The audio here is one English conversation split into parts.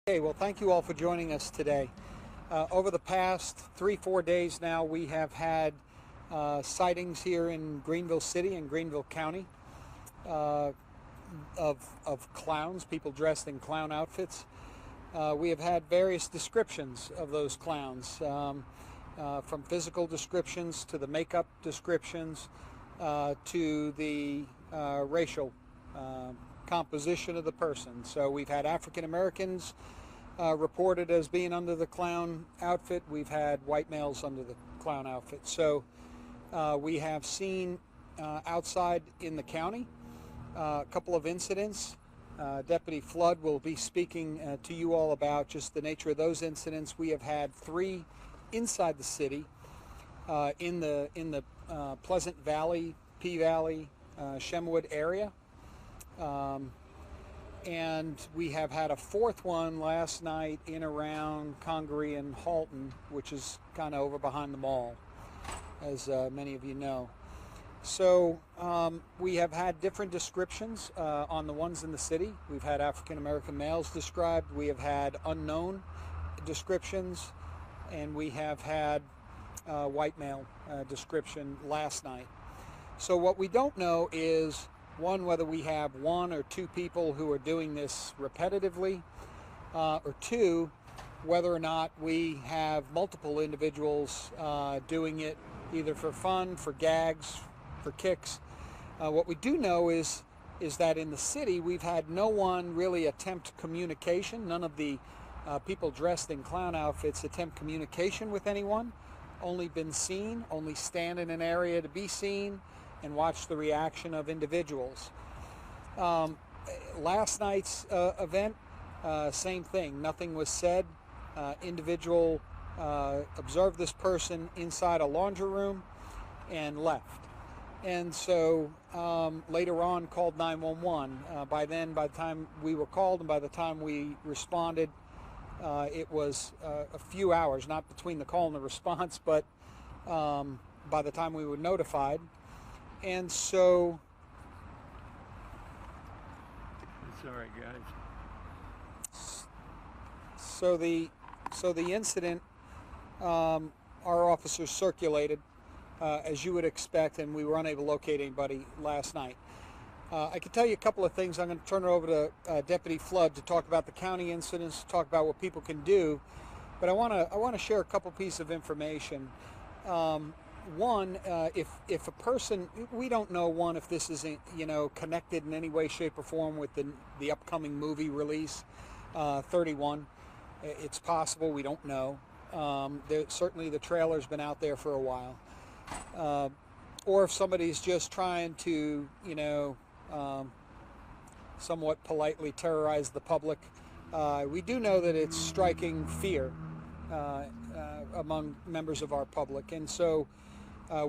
Okay, well, thank you all for joining us today. Over the past 3-4 days now, we have had sightings here in Greenville City and Greenville County uh, of clowns, people dressed in clown outfits. We have had various descriptions of those clowns, from physical descriptions to the makeup descriptions to the racial composition of the person. So we've had African Americans reported as being under the clown outfit. We've had white males under the clown outfit. So we have seen outside in the county a couple of incidents. Deputy Flood will be speaking to you all about just the nature of those incidents. We have had 3 inside the city in the Pleasant Valley, P-Valley, Shemwood area. And we have had a 4th one last night in around Congaree and Halton, which is kind of over behind the mall, as many of you know. So we have had different descriptions on the ones in the city. We've had African American males described. We have had unknown descriptions, and we have had white male description last night. So what we don't know is, one, whether we have 1 or 2 people who are doing this repetitively, or 2, whether or not we have multiple individuals doing it either for fun, for gags, for kicks. What we do know is that in the city we've had no one really attempt communication. None of the people dressed in clown outfits attempt communication with anyone. Only been seen, only stand in an area to be seen and watch the reaction of individuals. Last night's event, same thing. Nothing was said. Individual observed this person inside a laundry room and left. And so later on called 911. By then, by the time we were called and by the time we responded, it was a few hours, not between the call and the response, but by the time we were notified. And so, sorry guys. So the incident, our officers circulated as you would expect, and we were unable to locate anybody last night. I can tell you a couple of things. I'm going to turn it over to Deputy Flood to talk about the county incidents, to talk about what people can do. But I want to share a couple pieces of information. One, if a person, we don't know, one, if this is connected in any way, shape, or form with the upcoming movie release, 31. It's possible, we don't know. Certainly the trailer's been out there for a while. Or if somebody's just trying to, somewhat politely terrorize the public. We do know that it's striking fear among members of our public. And so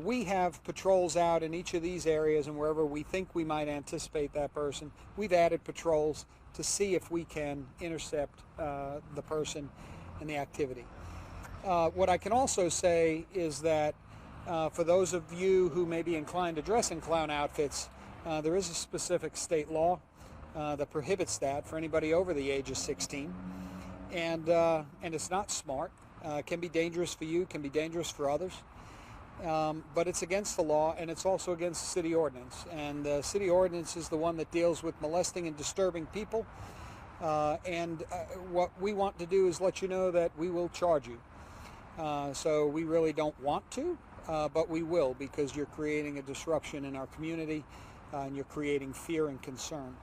we have patrols out in each of these areas, and wherever we think we might anticipate that person, we've added patrols to see if we can intercept the person and the activity. What I can also say is that for those of you who may be inclined to dress in clown outfits, there is a specific state law that prohibits that for anybody over the age of 16. And it's not smart. It can be dangerous for you, can be dangerous for others. But it's against the law, and it's also against the city ordinance. And the city ordinance is the one that deals with molesting and disturbing people. What we want to do is let you know that we will charge you. So we really don't want to, but we will, because you're creating a disruption in our community, and you're creating fear and concern.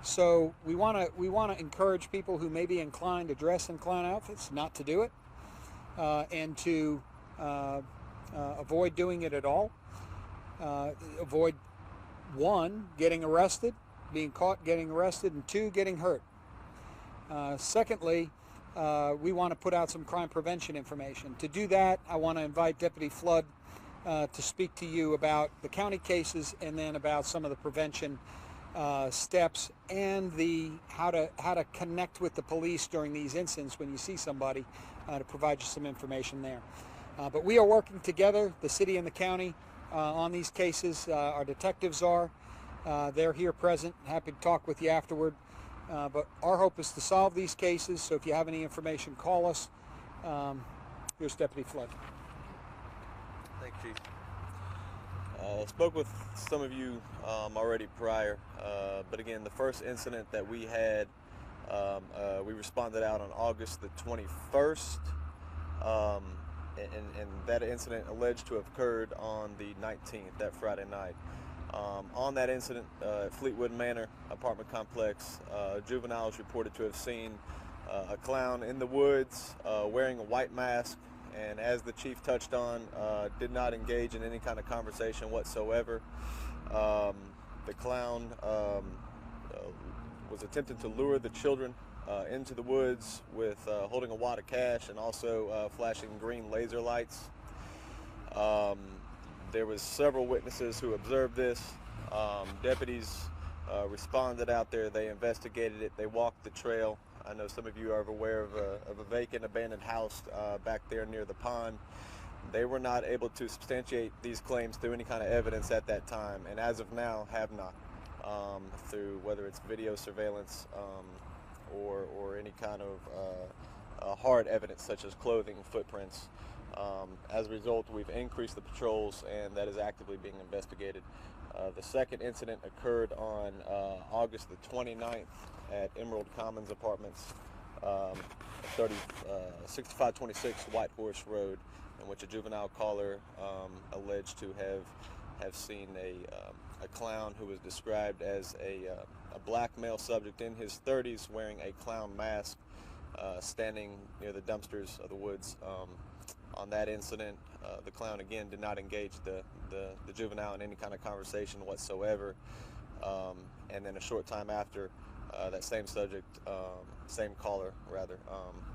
So we want to encourage people who may be inclined to dress in clown outfits not to do it, and to avoid doing it at all. Avoid, 1, getting arrested, being caught getting arrested, and 2, getting hurt. Secondly, we want to put out some crime prevention information. To do that, I want to invite Deputy Flood to speak to you about the county cases, and then about some of the prevention steps, and how to connect with the police during these incidents when you see somebody, to provide you some information there. But we are working together, the city and the county, on these cases. Our detectives are. They're here present, happy to talk with you afterward. But our hope is to solve these cases, so if you have any information, call us. Here's Deputy Flood. Thank you, Chief. Spoke with some of you already prior, but again, the first incident that we had, we responded out on August the 21st, and that incident alleged to have occurred on the 19th, that Friday night. On that incident at Fleetwood Manor apartment complex, juveniles reported to have seen a clown in the woods wearing a white mask, and as the chief touched on, did not engage in any kind of conversation whatsoever. The clown was attempting to lure the children into the woods with holding a wad of cash and also flashing green laser lights. There was several witnesses who observed this. Deputies responded out there. They investigated it. They walked the trail. I know some of you are aware of a vacant, abandoned house back there near the pond. They were not able to substantiate these claims through any kind of evidence at that time, and as of now have not, through whether it's video surveillance or any kind of hard evidence such as clothing, footprints. As a result, we've increased the patrols, and that is actively being investigated. The second incident occurred on August the 29th at Emerald Commons Apartments, 6526 White Horse Road, in which a juvenile caller alleged to have seen a clown who was described as a black male subject in his 30s wearing a clown mask, standing near the dumpsters of the woods. On that incident, the clown again did not engage the juvenile in any kind of conversation whatsoever. And then a short time after, that same subject, same caller rather,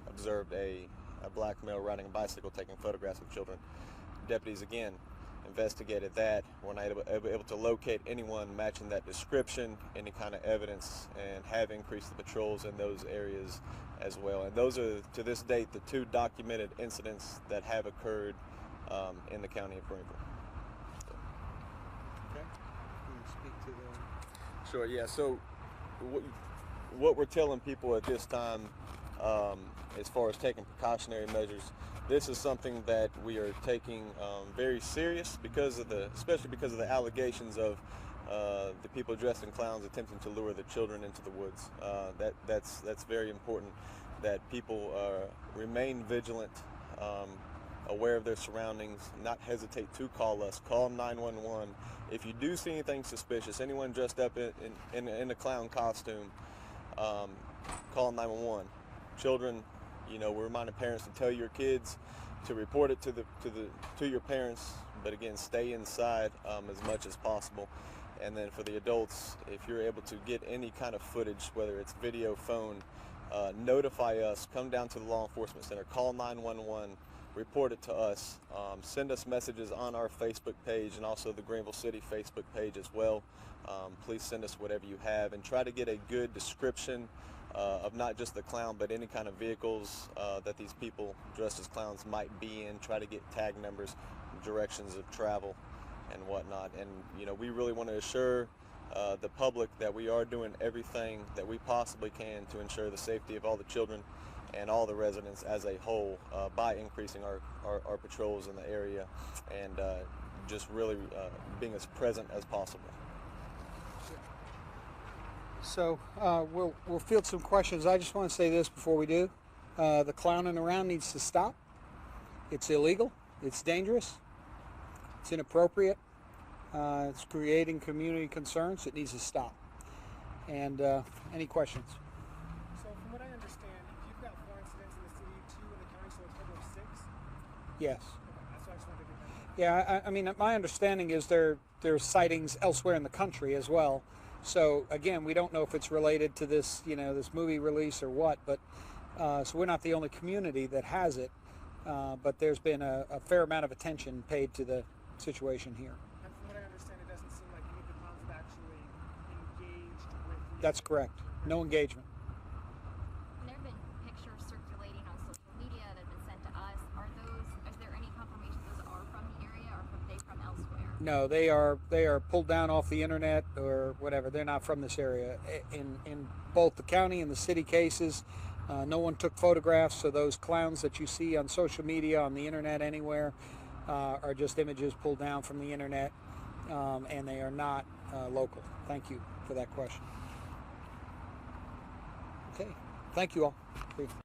observed a black male riding a bicycle taking photographs of children. Deputies again investigated that, were not able to locate anyone matching that description, any kind of evidence, and have increased the patrols in those areas as well. And those are, to this date, the two documented incidents that have occurred in the county of Greenville. Okay. Can you speak to the... Sure, yeah. So what we're telling people at this time, as far as taking precautionary measures, this is something that we are taking very serious especially because of the allegations of the people dressed in clowns attempting to lure the children into the woods. That's very important that people remain vigilant, aware of their surroundings, not hesitate to call us. Call 911. If you do see anything suspicious, anyone dressed up in a clown costume, call 911. Children, we're reminding parents to tell your kids to report it to your parents, but again, stay inside as much as possible. And then for the adults, if you're able to get any kind of footage, whether it's video, phone, notify us, come down to the law enforcement center, call 911, report it to us, send us messages on our Facebook page and also the Greenville City Facebook page as well. Please send us whatever you have and try to get a good description of not just the clown, but any kind of vehicles that these people dressed as clowns might be in. Try to get tag numbers, directions of travel, and whatnot. And we really want to assure the public that we are doing everything that we possibly can to ensure the safety of all the children and all the residents as a whole by increasing our patrols in the area and just really being as present as possible. So we'll field some questions. I just want to say this before we do. The clowning around needs to stop. It's illegal. It's dangerous. It's inappropriate. It's creating community concerns. It needs to stop. And any questions? So from what I understand, you've got 4 incidents in the city, 2 in the county, so a total of 6? Yes. Okay, that's what I just wanted to get that. Yeah, I mean, my understanding is there's sightings elsewhere in the country as well. So again, we don't know if it's related to this, this movie release or what, but so we're not the only community that has it, but there's been a fair amount of attention paid to the situation here. And from what I understand, it doesn't seem like any of the clowns have actually engaged with the... That's correct. No engagement. There have been pictures circulating on social media that have been sent to us. Is there any confirmation those are from the area or from elsewhere? No, they are pulled down off the internet or whatever. They're not from this area. In both the county and the city cases, no one took photographs. So those clowns that you see on social media, on the internet, anywhere, are just images pulled down from the internet, and they are not local. Thank you for that question. Okay, thank you all.